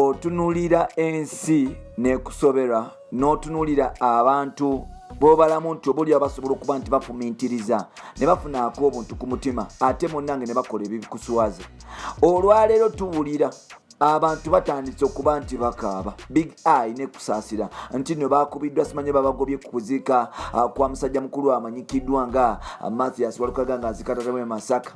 otunulira ensi nekusobera n'otunulira abantu bobalamu nti obuli abasobola okuba nti bafumintiriza ne bafunaako obuntu ku mutima ate munnange ne bakola ebibikuswaza. Olwaleero tuwulira abantu batandise okuba nti bakaaba Bigeye ne Kusasira nti no bakubiddwa simanye babagobye kuziika kwa musajja mukulu amanyikiddwa nga Mathias Walukaga nga zikatatabwe Masaka.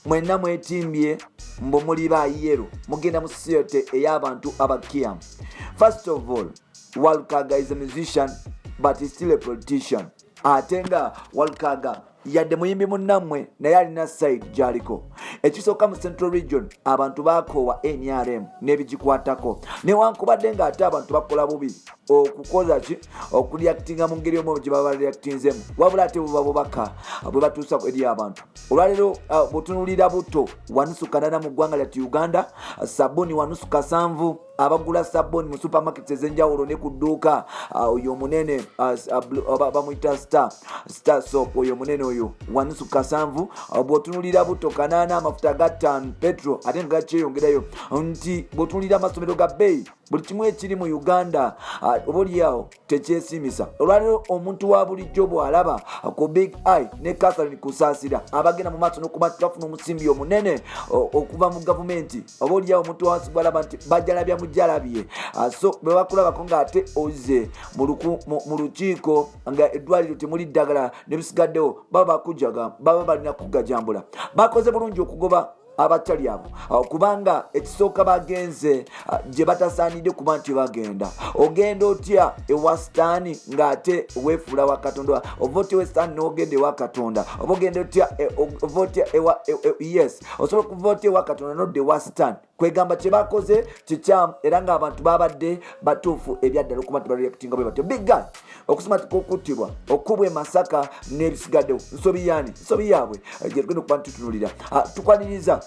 Mwenna mwetimbye mbo muli bayero mugenda mu society ey'abantu abakiyamu. First of all, Walukaga is a musician but he's still a politician. Atenga Walukaga yadde muyimbi munnammwe naye alina side jaliko. Ekisooka mu Central Region abantu bakoowa NRM n'ebigikwatako newankubadde nga ate abantu bakola bubi okukoza ki okureactinga mu ngeri omu gye baba reactingzemu wabula ate buba bubaka bwe batuusa eri abantu. Olwaleero butunulira buto wanusu kanana mu ggwanga lyati Uganda, sabuni wanusu kasanvu abagula sabuni mu supermarkets ezenjawulo ne ku dduuka oyo munene bamuyita star soap oyo munene oyo wanusu kasanvu bw'otunulira buto kanana amafuta ga ttaano petro ate nga kyeyongerayo nti bw'otunulira amasomero ga bbeeyi buli kimu ekiri mu Uganda obaoliawo tekyesimisa. Olwaleero omuntu wa bulijjo bw'alaba ku Bigeye ne Kusasira abagenda mu maaso n'okuba nti bafuna omusimbi omunene okuva mu gavumenti obaoliawo omuntu wansi bw'alaba nti bajalabya mujalabye so bwe bakulabako ng'ate oze mu lukiiko nga eddwaliro temuli ddagala ne bisigaddewo baba bakujaga baba balina kugajambula. Bakoze bulungi okugoba abatali abo kubanga ekisooka bagenze gye batasaanidde kuba nti bagenda. Ogenda otya ewa sitaani ng'ate weefuula wa Katonda oba otya ewa sitaani n'ogenda ewa Katonda oba ogenda otya ova otya ewa yes osobola okuva otya ewa Katonda n'odda ewa sitaani. Kwegamba kye bakoze kikyamu era ng'abantu babadde batuufu ebyaddala okuba nti bareactinga bwe batyo. Bigeye okusoma tikokuttibwa okubwa Masaka n'ebisigaddewo nsobi yaabwe gye tugenda okuba nti tutunulira. Tukwaniriza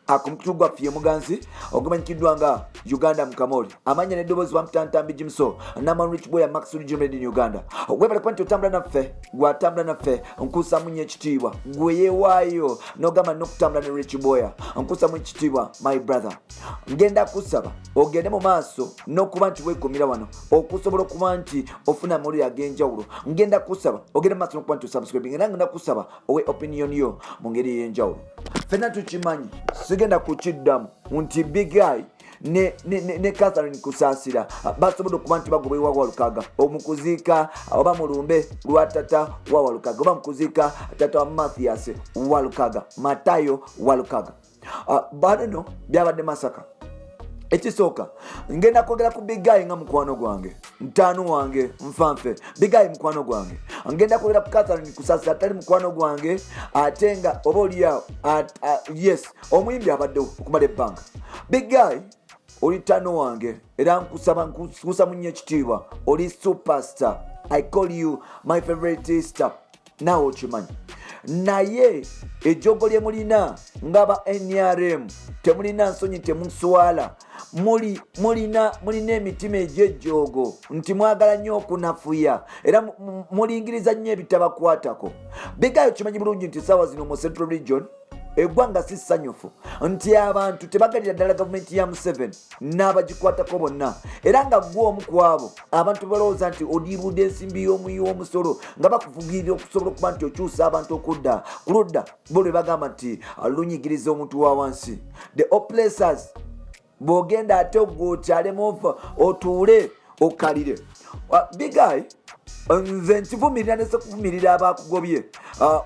akumutu gwaffe muganzi ogumanyikiddwa nga Uganda Mukamooli amanya n'eddoboozi bamuta Ntambi Jimsal n'amanu Rich Boy Max Ujimred in Uganda. Webale kuba nti otambula naffe gwatambula naffe nkuusamu nnyo ekitiibwa gwe yeewaayo n'ogamba n'okutambula ne Rich Boy nkuusamu ekitiibwa my brother. Ngenda kusaba ogende mu maaso n'okuba nti weekumira wano okusobola okuba nti ofuna amawulire ag'enjawulo. Ngenda kusaba ogende mu maaso n'okuba nti osubscribing era ngenda kusaba owe opinion yo mu ngeri ey'enjawulo. Ffenna tukimanyi sigenda kukiddamu nti Bigeye ne Kusasira basobola okuba nti bagobebwa Walukaga omukuziika oba mulumbe lwa tata wa Walukaga oba mukuziika tata wa Mathias Walukaga Matayo Walukaga. Bano byabadde Masaka. Ekisooka ngenda kwogera ku Bigeye nga mukwano gwange ntaano wange nfanfe. Bigeye mukwano gwange ngenda kwogera ku Kusasira atali mukwano gwange ate nga oba oliawo yes omuyimbi abaddewo okumala ebbanga. Bigeye oli ttaano wange era nkusamu nnyo ekitiibwa oli superstar. I call you my favorite star. Naawe okimanyi naye ejjogo lye mulina ngaba NRM temulina nsonyi temuswala mulina emitima egy'ejjoogo nti mwagala nnyo okunafuya era mulingiriza nnyo ebitabakwatako. Bigeye okimanyi bulungi nti essaawa zino mu Central Region eggwanga si ssanyufu nti abantu tebagalira ddala gavumenti ya Museveni n'abagikwatako bonna era nga gwe omu ku abo abantu balowooza nti odiibudde ensimbi y'omuyi w'omusolo nga bakuvugirira okusobola okuba nti okyusa abantu okudda ku ludda bo lwe bagamba nti lunyigiriza omuntu wa wansi. The oppressors bw'ogenda ate ogwokyalemu otuule okalire. Bigeye nze nkivumirira nese kuvumirira abakugobye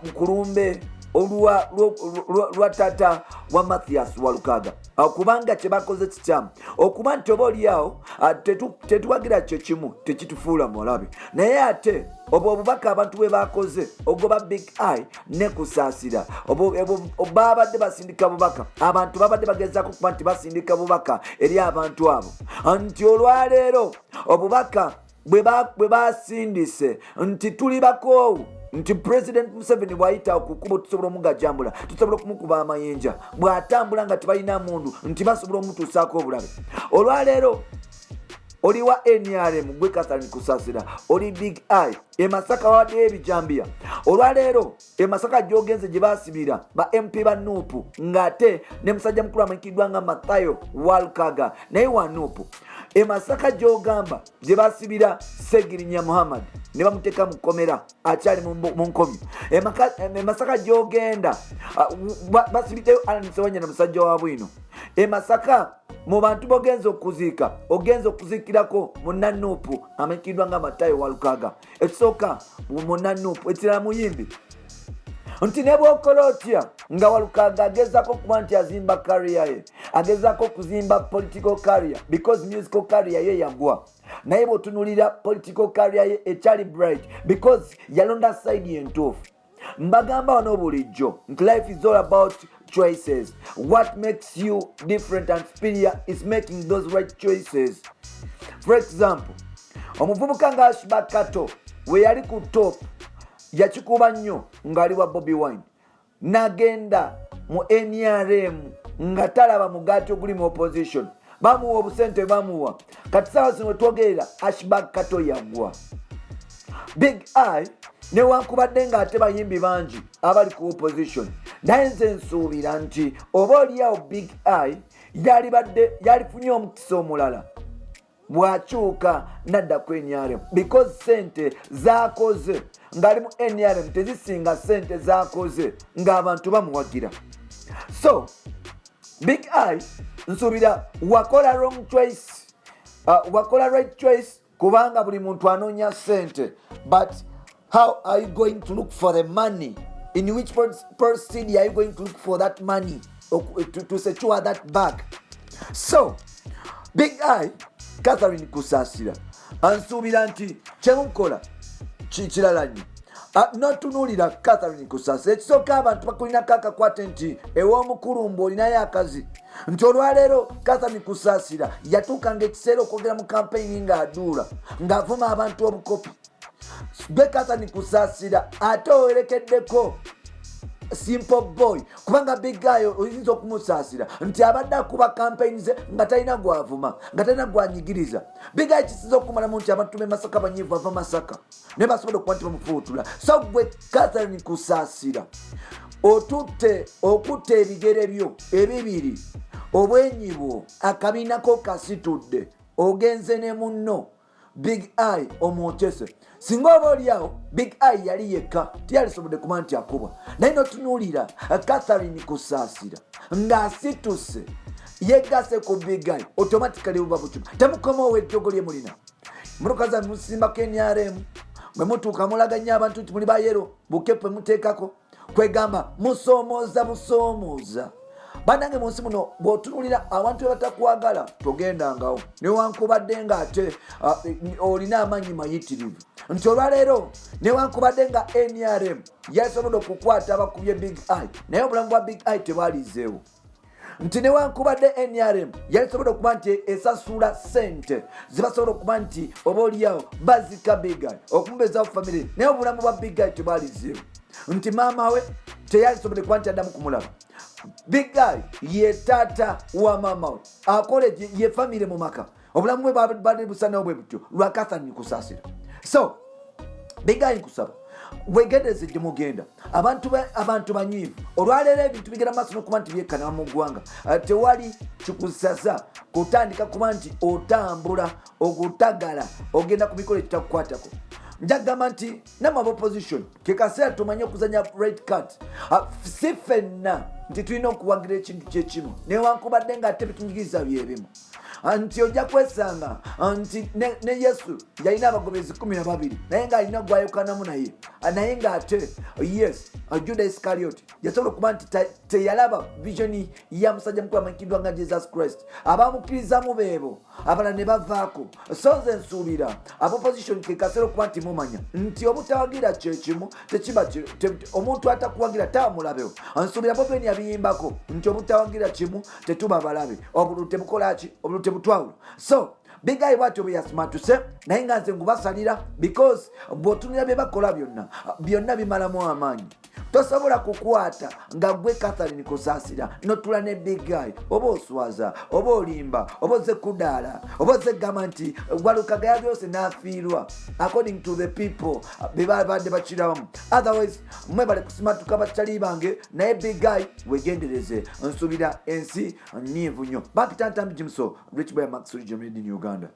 nkulumbe olwa tata wa Mathias Walukaga kubanga kye bakoze kikyamu okuba nti oba oliawo tetuwagira kyo kimu tekitufuula mulabe naye ate obubaka abantu bwe bakoze ogoba Bigeye ne Kusasira babadde basindika bubaka abantu babadde bagezaako kuba nti basindika bubaka eri abantu abo nti olwaleero obubaka bwe basindise nti tuli bakoowu nti President Museveni bw'ayita okukuba tusobola omugajambula tusobola okumukuba amayinja bw'atambula nga tebalina mundu nti basobola omutuusaako obulabe. Olwaleero oli wa NRM gwe Catherine Kusasira, oli Big Eye Masaka wa Debi Jambia. Olwaleero Masaka gyogenze gye basibira ba MP ba Nuupu ngate ne musajja mukulu amanyikiddwa nga Mathayo Walkaga naye wa Nuupu. Masaka gyogamba gye basibira Segirinya Muhammad ne bamuteeka mu kkomera akyali mu nkomyo. Masaka gyogenda basibiteyo Alan Sewanya na musajja wa bwino. Masaka mu bantu bogenza okuziika ogenza okuziikirako munnanuupu amanyikiddwa nga Mathayo Walkaga. Ekisooka munnanuupu ekirala muyimbi nti ne bw'okola otya nga Walkaga agezaako kuba nti azimba career ye, agezaako kuzimba political career because musical career ye yagwa, naye bw'otunulira political career ye ekyali bright because yalonda side ye ntuufu. Mbagamba wano bulijjo nti life is all about choices. What makes you different and superior is making those right choices. For example, omuvubuka nga Ashba Kato we yali ku top yakikuba nnyo ngali wa Bobi Wine nagenda mu NRM nga talaba mugaati oguli mu opposition, bamuwa obusente bamuwa, kati sawa zino twogerera Ashba Kato yagwa. Big Eye newankubadde ng'ate bayimbi bangi abali ku opposition, naye nze nsuubira nti oba oliawo Big Eye yalifunye omukisa omulala bw'akyuka nadda ku NRM because sente z'akoze ng'ali mu NRM tezisinga sente z'akoze ng'abantu bamuwagira. So Big Eye nsuubira wakola wrong choice, wakola right choice kubanga buli muntu anoonya sente, but how are you going to look for the money? In which person are you going to look for that money to secure that bag? So Big Eye Catherine Kusasira ansuubira nti kyemukola kirala nnyo notunuulira Catherine Kusasira. Ekisooka abantu bakulinako akakwate nti ew'omukulumbu olinayo akazi, nti olwaleero Catherine Kusasira yatuukanga ekiseera okwogera mu campaign ng'aduula ng'avuma abantu obukopi. Gwe Catherine Kusasira ate owerekeddeko Simple Boy kubanga Big Eye oyinza okumusaasira nti abadde akuba campaign ze nga talina gwavuma nga talina gwanyigiriza. Big Eye kisiza okumalamu nti abantu Masaka banyiivu ava Masaka ne basobola okuba nti bamufuutula. So gwe Catherine Kusasira okutta ebigere byo ebibiri obwenyi bwo akabiinako kasitudde ogenze ne munno Big Eye omwokese. Singa oba oliawo Big Eye yali yekka tiyalisobodde kuba nti akuba, naye notunuulira Catherine Kusasira ng'asituse yeggase ku Big Eye automatically buba bukyuka. Temukomawo ejjogo lye mulina muloka za musimbako NRM bwe mutuuka mulaganya abantu nti muli bayero bukepe muteekako kwegamba musoomooza busoomooza. Banange munsi muno bw'otunulira abantu be batakwagala togendangawo newankubadde ng'ate olina amaanyi mayitirivu, nti olwaleero newankubadde nga NRM yasobola okukwata abakubye Big Eye naye obulamu bwa Big Eye tebwalizeewo, nti newankubadde NRM yasobola okuba nti esasula sente zibasobola okuba nti oba oliawo bazika Big Eye okumubeezawo famire, naye obulamu bwa Big Eye tebwalizeewo, nti maama we teyalisobodde kuba nti addamu kumulaba. Big Eye ye taata wa maama we akole ye famire mu maka, obulamu bwe bali busanawo bwe butyo lwa Catherine Kusasira. So Big Eye nkusaba wegendeze gye mugenda abantu banyiivu olwaleero ebintu bigenda maaso n'okuba nti byekkana mu ggwanga, tewali kikusaza kutandika kuba nti otambula ogutagala ogenda ku mikolo ekitakukwatako. Njagamba nti nama opposition ke kaseera tumanye okuzanya red card si ffenna nti tulina okuwagira ekintu kyekimu newankubadde ng'ate bitunjigiriza byebimu, nti ojja kwesanga nti ne Yesu yalina abagobezi 12 naye ng'alina gwayokanamu naye ng'ate yes Juda Iscariot yasobola okuba nti teyalaba visioni ya musajja mukulu amanyikiddwa nga Jesus Christ, abamukkirizamu beebo abala ne bavaako. So nze nsuubira opposition ke kaseera okuba nti mumanya nti obutawagira kyekimu tekiba omuntu atakuwagira taamulabewo. Nsuubira Bobi yabiyimbako nti obutawagira kimu tetuba balabe, obululu tebukolaki, obululu tebutwawula. So Big Eye bwatyo bwe yasimatuse naye nga nze ngubasalira because bw'otunira bye bakola byonna bimalamu amaanyi. tosobola kukwata nga gwe Catherine Kusasira notula ne Bigeye oba oswaza oba olimba oba oze kudaala oba oze gamba nti Walukaga yabyose n'afiirwa according to the people bebabadde bakiramu. Otherwise mwebale kusimatuka bakyali bange naye Bigeye wegendereze nsubira ensi nyivu nnyo. Bakita Ntambi Jimsal, Rich Boy Max Region in Uganda.